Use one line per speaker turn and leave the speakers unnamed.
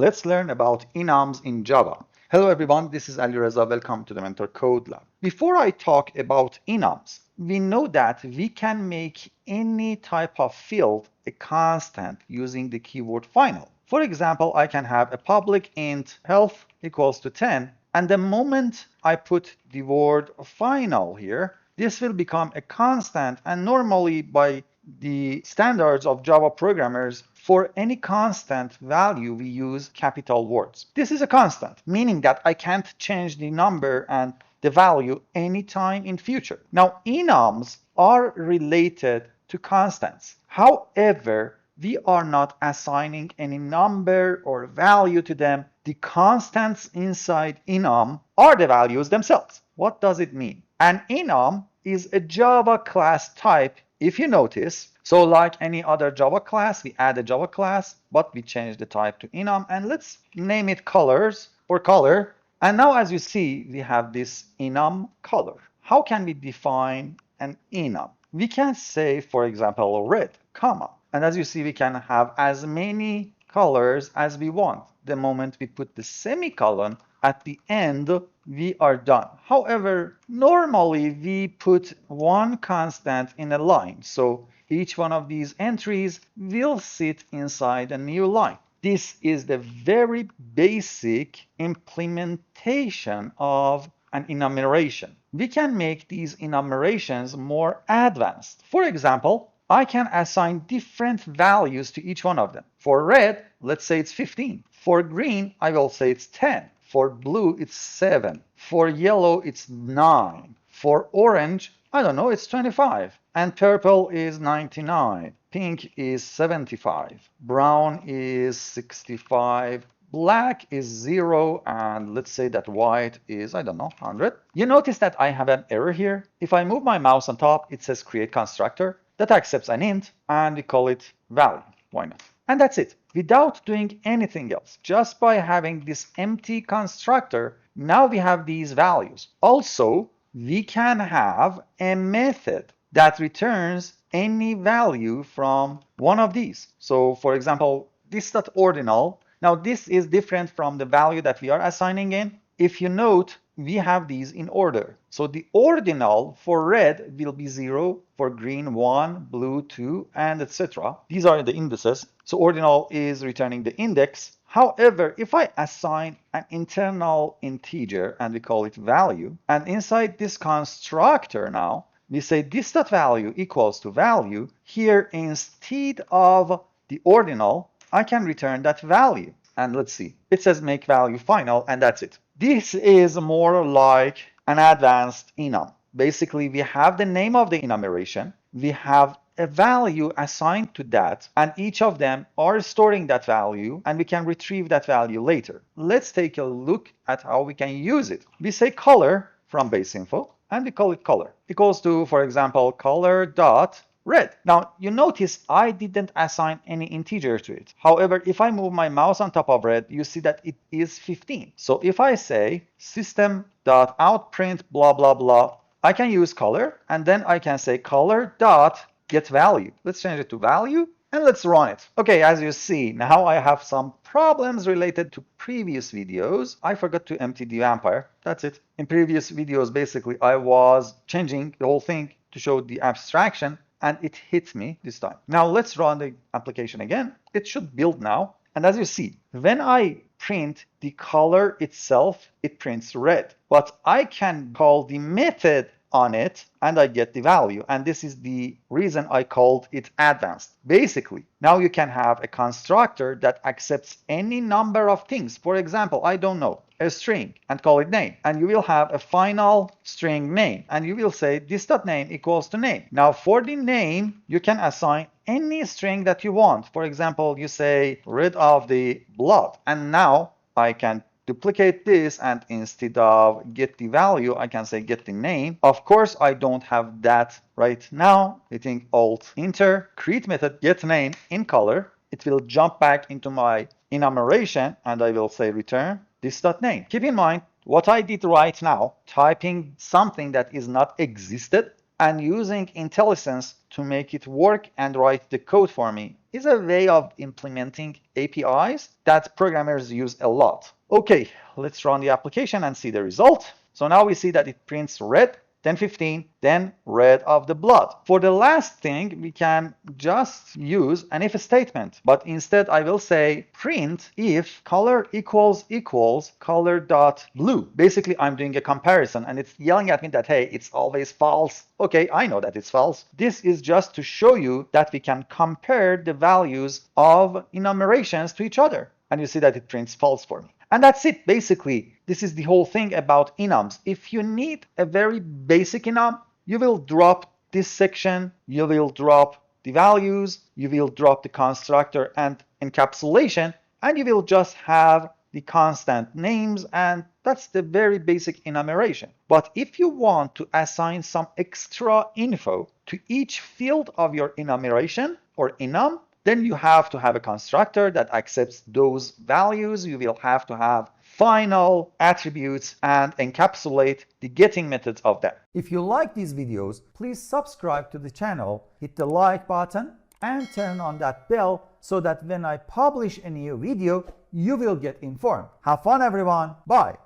Let's learn about enums in Java. Hello everyone, this is Ali Reza. Welcome to the Mentor Code Lab. Before I talk about enums, we know that we can make any type of field a constant using the keyword final. For example, I can have a public int health equals to 10, and the moment I put the word final here, this will become a constant, and normally by the standards of Java programmers, for any constant value, we use capital words. This is a constant, meaning that I can't change the number and the value anytime in future. Now, enums are related to constants. However, we are not assigning any number or value to them. The constants inside enum are the values themselves. What does it mean? An enum is a Java class type, if you notice. So like any other Java class, we add a Java class, but we change the type to enum, and let's name it colors or color. And now as you see, we have this enum color. How can we define an enum? We can say, for example, red, comma. And as you see, we can have as many colors as we want. The moment we put the semicolon at the end, we are done. However, normally we put one constant in a line. So each one of these entries will sit inside a new line. This is the very basic implementation of an enumeration. We can make these enumerations more advanced. For example, I can assign different values to each one of them. For red, let's say it's 15. For green, I will say it's 10. For blue, it's 7. For yellow, it's 9. For orange, I don't know, it's 25. And purple is 99. Pink is 75. Brown is 65. Black is 0, and let's say that white is, I don't know, 100. You notice that I have an error here. If I move my mouse on top, it says create constructor that accepts an int, and we call it value. Why not? And that's it. Without doing anything else, just by having this empty constructor, now we have these values. Also, we can have a method that returns any value from one of these. So for example, this.ordinal. Now this is different from the value that we are assigning in. If you note, we have these in order. So the ordinal for red will be 0, for green 1, blue 2, and etc. These are the indices. So ordinal is returning the index. However, if I assign an internal integer and we call it value, and inside this constructor now, we say this.value equals to value, here instead of the ordinal, I can return that value. And let's see, it says make value final, and that's it. This is more like an advanced enum. Basically, we have the name of the enumeration, we have a value assigned to that, and each of them are storing that value, and we can retrieve that value later. Let's take a look at how we can use it. We say color from base info, and we call it color equals to, for example, color dot red. Now you notice I didn't assign any integer to it. However, if I move my mouse on top of red, you see that it is 15. So if I say system.outprint blah blah blah, I can use color, and then I can say color dot get value. Let's change it to value, and let's run it. Okay, as you see, now I have some problems related to previous videos. I forgot to empty the vampire. That's it. In previous videos, basically, I was changing the whole thing to show the abstraction, and it hit me this time. Now let's run the application again. It should build now. And as you see, when I print the color itself, it prints red. But I can call the method on it and I get the value. And this is the reason I called it advanced. Basically, now you can have a constructor that accepts any number of things. For example, I don't know, a string, and call it name. And you will have a final string name. And you will say this.name equals to name. Now for the name, you can assign any string that you want. For example, you say rid of the blood. And now I can duplicate this, and instead of get the value, I can say get the name. Of course, I don't have that right now. Hitting Alt Enter, create method get name in color. It will jump back into my enumeration, and I will say return this.name. Keep in mind what I did right now, typing something that is not existed. and using IntelliSense to make it work and write the code for me is a way of implementing APIs that programmers use a lot. Okay, let's run the application and see the result. So now we see that it prints red, then 15, then red of the blood. For the last thing, we can just use an if statement, but instead I will say print if color equals color dot blue. Basically, I'm doing a comparison and it's yelling at me that, hey, it's always false. Okay, I know that it's false. This is just to show you that we can compare the values of enumerations to each other. And you see that it prints false for me. And that's it, basically. This is the whole thing about enums. If you need a very basic enum, you will drop this section, you will drop the values, you will drop the constructor and encapsulation, and you will just have the constant names, and that's the very basic enumeration. But if you want to assign some extra info to each field of your enumeration or enum, then you have to have a constructor that accepts those values. You will have to have final attributes and encapsulate the getting methods of them.
If you like these videos, please subscribe to the channel, hit the like button, and turn on that bell so that when I publish a new video, you will get informed. Have fun, everyone. Bye.